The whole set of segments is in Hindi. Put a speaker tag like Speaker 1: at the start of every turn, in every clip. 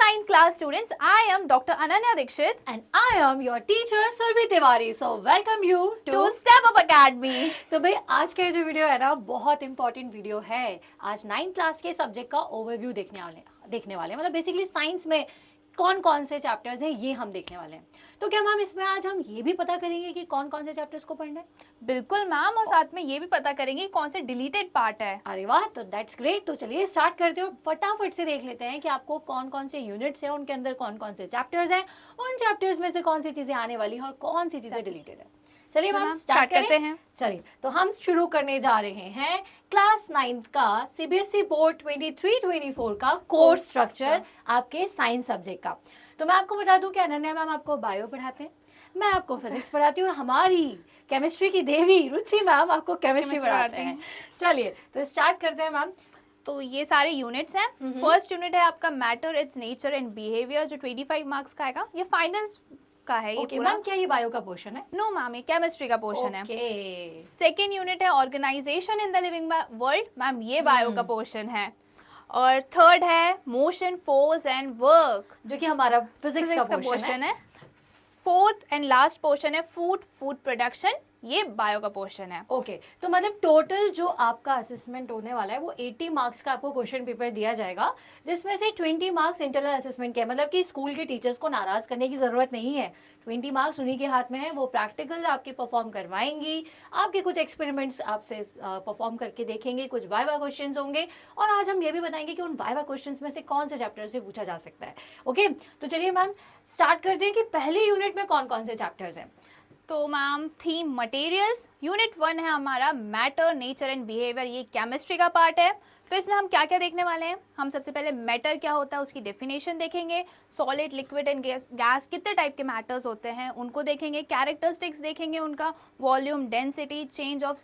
Speaker 1: 9th class students, I am Dr. Ananya Dikshit
Speaker 2: And I am your teacher Survi Tiwari. So welcome you
Speaker 1: to Step Up Academy.
Speaker 2: तो भाई आज का जो वीडियो है ना बहुत इंपॉर्टेंट वीडियो है। आज 9th क्लास के सब्जेक्ट का ओवरव्यू देखने वाले मतलब बेसिकली साइंस में कौन कौन से चैप्टर्स हैं ये हम देखने वाले हैं। तो क्या मैम इसमें आज हम ये भी पता करेंगे कि कौन कौन से चैप्टर्स को पढ़ना है?
Speaker 1: बिल्कुल मैम, और साथ में ये भी पता करेंगे कौन से डिलीटेड पार्ट है।
Speaker 2: अरे वाह, तो दैट्स ग्रेट। तो चलिए स्टार्ट करते हैं, फटाफट से देख लेते हैं कि आपको कौन कौन से यूनिट्स हैं, उनके अंदर कौन कौन से चैप्टर्स हैं, उन चैप्टर्स में से कौन सी चीजें आने वाली हैं और कौन सी चीजें डिलीटेड है। चलिए मैम स्टार्ट करते हैं। चलिए तो हम शुरू करने जा रहे हैं क्लास 9th का सीबीएसई बोर्ड 23-24 का कोर्स स्ट्रक्चर आपके साइंस सब्जेक्ट का। तो मैं आपको बता दूं कि अनन्या मैम आपको बायो पढ़ाते हैं, मैं आपको फिजिक्स पढ़ाती हूँ और हमारी केमिस्ट्री की देवी रुचि मैम आपको केमिस्ट्री पढ़ाते हैं। चलिए तो स्टार्ट करते हैं मैम।
Speaker 1: तो ये सारे यूनिट्स हैं। फर्स्ट यूनिट है आपका matter, it's nature and behaviour, जो 25 मार्क्स का आएगा। ये फाइनल का है।
Speaker 2: ये मैम क्या ये बायो का पोर्शन है?
Speaker 1: नो मैम, ये केमिस्ट्री का पोर्शन है। सेकेंड यूनिट है organisation in the living world, ma'am ये बायो का पोर्शन है। और थर्ड है मोशन, फोर्स एंड वर्क,
Speaker 2: जो कि हमारा फिजिक्स का पोर्शन है।
Speaker 1: फोर्थ एंड लास्ट पोर्शन है फूड प्रोडक्शन, ये बायो का पोर्शन है।
Speaker 2: ओके तो मतलब टोटल जो आपका असेसमेंट होने वाला है वो 80 मार्क्स का आपको क्वेश्चन पेपर दिया जाएगा, जिसमें से 20 मार्क्स इंटरनल असेसमेंट के, मतलब कि स्कूल के टीचर्स को नाराज करने की जरूरत नहीं है। 20 मार्क्स उन्हीं के हाथ में है, वो प्रैक्टिकल आपके परफॉर्म करवाएंगी, आपके कुछ एक्सपेरिमेंट्स आपसे परफॉर्म करके देखेंगे, कुछ वाइवा क्वेश्चंस होंगे और आज हम ये भी बताएंगे कि उन वाइवा क्वेश्चंस में से कौन से चैप्टर से पूछा जा सकता है। ओके तो चलिए मैम स्टार्ट करते हैं कि पहले यूनिट में कौन कौन से चैप्टर्स हैं।
Speaker 1: तो मैम थीम मटेरियल्स, यूनिट 1 है हमारा मैटर, नेचर एंड बिहेवियर, ये केमिस्ट्री का पार्ट है। तो इसमें हम क्या क्या देखने वाले हैं? हम सबसे पहले मैटर क्या होता है उसकी डेफिनेशन देखेंगे, सॉलिड, लिक्विड एंड गैस कितने टाइप के मैटर्स होते हैं उनको देखेंगे, कैरेक्टरिस्टिक्स देखेंगे उनका, volume, density, change of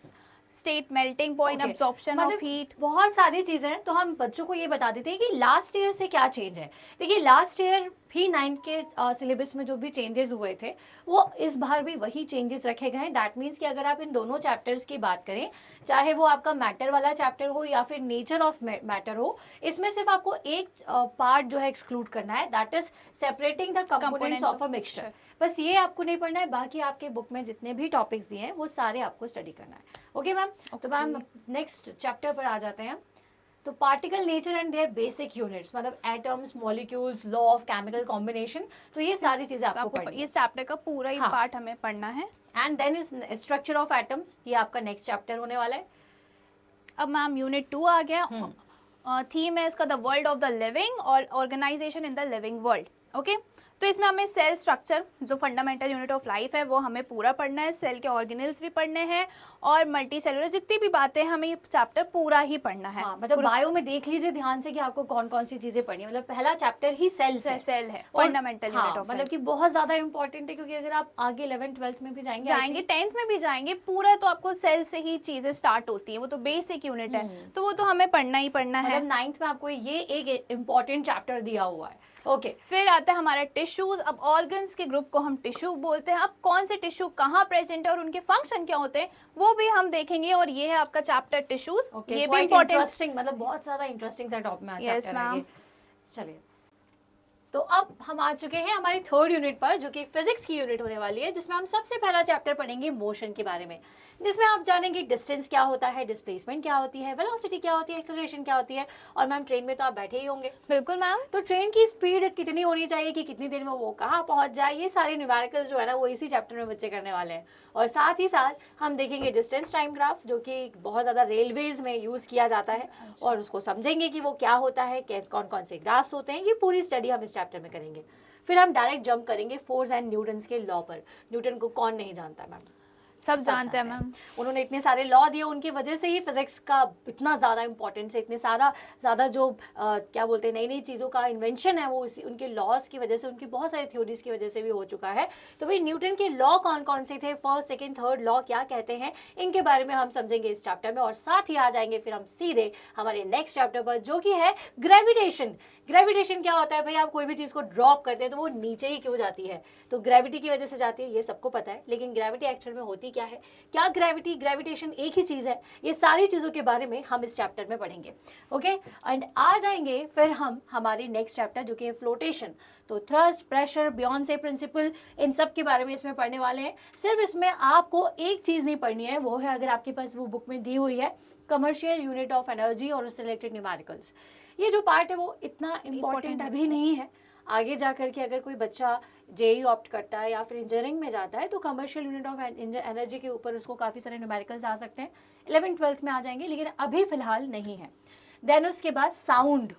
Speaker 1: state, melting point, absorption of heat,
Speaker 2: बहुत सारी चीजें हैं। तो हम बच्चों को ये बता देते हैं कि लास्ट ईयर से क्या चेंज है। देखिए लास्ट ईयर भी 9th के सिलेबस में जो भी चेंजेस हुए थे वो इस बार भी वही चेंजेस रखे गए हैं। दैट मीन्स कि अगर आप इन दोनों चैप्टर्स की बात करें, चाहे वो आपका मैटर वाला चैप्टर हो या फिर नेचर ऑफ मैटर हो, इसमें सिर्फ आपको एक पार्ट जो है एक्सक्लूड करना है, that is separating the components of a mixture. बस ये आपको नहीं पढ़ना है, बाकी आपके बुक में जितने भी टॉपिक्स दिए हैं वो सारे आपको स्टडी करना है। ओके मैम, तो मैम नेक्स्ट चैप्टर पर आ जाते हैं। तो particle nature and their basic units, मतलब atoms, molecules, law of chemical combination, तो ये सारी चीजें आपको पढ़नी है।
Speaker 1: इस चैप्टर का पूरा ही पार्ट हमें पढ़ना है।
Speaker 2: And then is structure of atoms, ये आपका नेक्स्ट चैप्टर होने वाला है।
Speaker 1: अब मैम यूनिट 2 आ गया। थीम है इसका the world of the living और organisation in the living world. Okay तो इसमें हमें सेल स्ट्रक्चर, जो फंडामेंटल यूनिट ऑफ लाइफ है, वो हमें पूरा पढ़ना है। सेल के ऑर्गेनेल्स भी पढ़ने हैं और मल्टी सेलुलर जितनी भी बातें हैं, हमें ये चैप्टर पूरा ही पढ़ना है।
Speaker 2: मतलब बायो में देख लीजिए ध्यान से कि आपको कौन कौन सी चीजें पढ़नी है। मतलब पहला चैप्टर ही सेल है,
Speaker 1: फंडामेंटल यूनिट ऑफ,
Speaker 2: मतलब कि बहुत ज्यादा इंपॉर्टेंट है, क्योंकि अगर आप आगे 11th 12th में भी जाएंगे
Speaker 1: 10th में भी जाएंगे, पूरा तो आपको सेल से ही चीजें स्टार्ट होती है, वो तो बेसिक यूनिट है, तो वो तो हमें पढ़ना ही पढ़ना है।
Speaker 2: मतलब 9th में आपको ये एक इम्पोर्टेंट चैप्टर दिया हुआ है। ओके
Speaker 1: फिर आता है हमारा टिश्यूज। अब ऑर्गन्स के ग्रुप को हम टिश्यू बोलते हैं। अब कौन से टिश्यू कहाँ प्रेजेंट है और उनके फंक्शन क्या होते हैं वो भी हम देखेंगे, और ये है आपका चैप्टर टिश्यूज। ये भी
Speaker 2: इंटरेस्टिंग, मतलब बहुत ज्यादा इंटरेस्टिंग सा टॉपिक में चैप्टर है ये। चलिए तो अब हम आ चुके हैं हमारे थर्ड यूनिट पर, जो कि फिजिक्स की यूनिट होने वाली है, जिसमें हम सबसे पहला चैप्टर पढ़ेंगे मोशन के बारे में, जिसमें आप जानेंगे डिस्टेंस क्या होता है, डिस्प्लेसमेंट क्या होती है, वेलोसिटी क्या होती है, एक्सेलरेशन क्या होती है। और मैम ट्रेन में तो आप बैठे ही होंगे।
Speaker 1: बिल्कुल मैम।
Speaker 2: तो ट्रेन की स्पीड कितनी होनी चाहिए कि कितनी देर में वो कहाँ पहुंच जाए, ये सारे न्यूमेरिकल्स जो है ना वो इसी चैप्टर में बच्चे करने वाले हैं। और साथ ही साथ हम देखेंगे डिस्टेंस टाइम ग्राफ, जो कि बहुत ज़्यादा रेलवेज में यूज़ किया जाता है, और उसको समझेंगे कि वो क्या होता है, कौन कौन से ग्राफ्स होते हैं। ये पूरी स्टडी हम इस चैप्टर में करेंगे। फिर हम डायरेक्ट जंप करेंगे फोर्स एंड न्यूटन्स के लॉ पर। न्यूटन को कौन नहीं जानता मैम?
Speaker 1: सब जानते हैं मैम।
Speaker 2: उन्होंने इतने सारे लॉ दिए, उनकी वजह से ही फिजिक्स का इतना ज़्यादा इंपॉर्टेंस है, इतने ज़्यादा जो क्या बोलते हैं नई नई चीज़ों का इन्वेंशन है, वो उनके लॉज की वजह से, उनकी बहुत सारी थ्योरीज की वजह से भी हो चुका है। तो भाई न्यूटन के लॉ कौन कौन से थे, फर्स्ट, सेकेंड, थर्ड लॉ क्या कहते हैं, इनके बारे में हम समझेंगे इस चैप्टर में। और साथ ही आ जाएंगे फिर हम सीधे हमारे नेक्स्ट चैप्टर पर, जो कि है ग्रेविटेशन। ग्रेविटेशन क्या होता है भाई? आप कोई भी चीज़ को ड्रॉप करते हैं तो वो नीचे ही क्यों जाती है? तो ग्रेविटी की वजह से जाती है, ये सबको पता है। लेकिन ग्रेविटी एक्चुअल में होती क्या है, क्या ग्रेविटी, ग्रेविटेशन एक ही चीज़ है, ये सारी चीज़ों के बारे में हम इस चैप्टर में पढ़ेंगे। ओके, एंड आ जाएंगे फिर हम हमारे नेक्स्ट चैप्टर जो कि है फ्लोटेशन। तो थ्रस्ट, प्रेशर, बियॉन्से प्रिंसिपल, इन सब के बारे में इसमें पढ़ने वाले हैं। सिर्फ इसमें आपको एक चीज़ नहीं पढ़नी है, वो है, अगर आपके पास वो बुक में दी हुई है, कमर्शियल यूनिट ऑफ एनर्जी और उससे रिलेटेड न्यूमेरिकल्स। ये जो पार्ट है वो इतना इम्पॉर्टेंट अभी नहीं है, आगे जा करके अगर कोई बच्चा जेई ऑप्ट करता है या फिर इंजीनियरिंग में जाता है तो कमर्शियल यूनिट ऑफ एनर्जी के ऊपर उसको काफ़ी सारे न्यूमेरिकल्स आ सकते हैं, 11th-12th में आ जाएंगे, लेकिन अभी फिलहाल नहीं है। देन उसके बाद sound,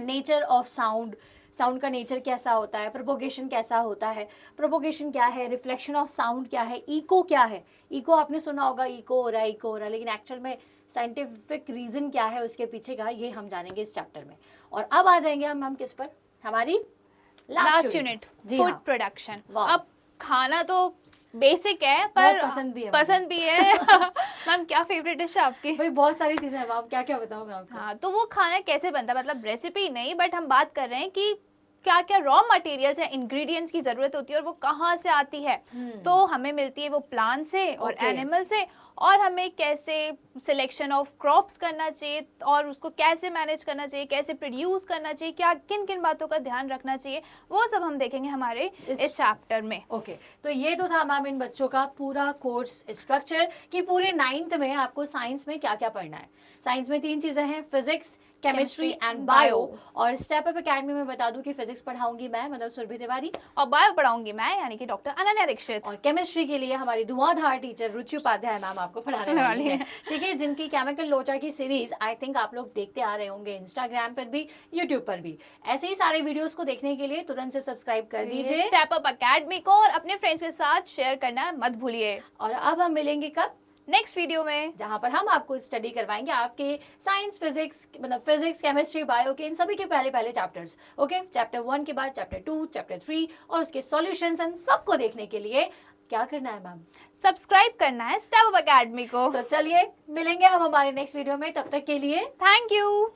Speaker 2: nature of sound, sound का नेचर कैसा होता है, प्रोपोगेशन कैसा होता है, प्रोपोगेशन क्या है, रिफ्लेक्शन ऑफ साउंड क्या है, इको क्या है। इको आपने सुना होगा, इको हो रहा है, इको हो रहा है, लेकिन एक्चुअल में साइंटिफिक रीजन क्या है उसके पीछे का, ये हम जानेंगे इस चैप्टर में। और अब आ जाएंगे हम किस पर, हमारी
Speaker 1: लास्ट यूनिट,
Speaker 2: जी
Speaker 1: फूड
Speaker 2: हाँ।
Speaker 1: प्रोडक्शन।
Speaker 2: वाह।
Speaker 1: अब खाना तो बेसिक है पर
Speaker 2: बहुत पसंद भी है
Speaker 1: पसंद भी है। मैम क्या फेवरेट डिश है आपकी?
Speaker 2: भाई बहुत सारी चीजें हैं, आप क्या क्या बताऊं मैं आपको।
Speaker 1: हाँ, तो वो खाना कैसे बनता है, मतलब रेसिपी नहीं, बट हम बात कर रहे हैं कि क्या क्या रॉ मटेरियल्स है, इंग्रेडिएंट्स की जरूरत होती है और वो कहाँ से आती है। तो हमें मिलती है वो प्लांट से और
Speaker 2: Okay.
Speaker 1: एनिमल से, और हमें कैसे सिलेक्शन ऑफ क्रॉप्स करना चाहिए और उसको कैसे मैनेज करना चाहिए, कैसे प्रोड्यूस करना चाहिए, क्या किन किन बातों का ध्यान रखना चाहिए, वो सब हम देखेंगे हमारे इस चैप्टर में।
Speaker 2: ओके, तो ये तो था मैम इन बच्चों का पूरा कोर्स स्ट्रक्चर कि पूरे 9th में आपको साइंस में क्या क्या पढ़ना है। साइंस में 3 चीजें हैं, फिजिक्स, केमिस्ट्री एंड बायो। और स्टेप अप एकेडमी में बता दूं कि फिजिक्स पढ़ाऊंगी मैं, मतलब सुरभि तिवारी,
Speaker 1: और बायो पढ़ाऊंगी मैं, यानी कि डॉक्टर अनन्या दीक्षित।
Speaker 2: और केमिस्ट्री के लिए हमारी धुआंधार टीचर रुचि उपाध्याय मैम आपको पढ़ाने वाली है। ठीक है, जिनकी केमिकल लोचा की सीरीज आई थिंक आप लोग देखते आ रहे होंगे इंस्टाग्राम पर भी, यूट्यूब पर भी। ऐसे ही सारे वीडियोस को देखने के लिए तुरंत से सब्सक्राइब कर दीजिए
Speaker 1: स्टेप अप एकेडमी को, और अपने फ्रेंड्स के साथ शेयर करना मत भूलिए।
Speaker 2: और अब हम मिलेंगे कब,
Speaker 1: नेक्स्ट वीडियो में,
Speaker 2: जहां पर हम आपको स्टडी करवाएंगे आपके साइंस, फिजिक्स, मतलब फिजिक्स, केमिस्ट्री, बायो के इन सभी के पहले चैप्टर्स। ओके, चैप्टर 1 के बाद चैप्टर 2, चैप्टर 3 और उसके सॉल्यूशंस एंड सबको देखने के लिए क्या करना है मैम,
Speaker 1: सब्सक्राइब करना है स्टेप अप एकेडमी को।
Speaker 2: तो चलिए मिलेंगे हम हमारे नेक्स्ट वीडियो में, तब तक के लिए
Speaker 1: थैंक यू।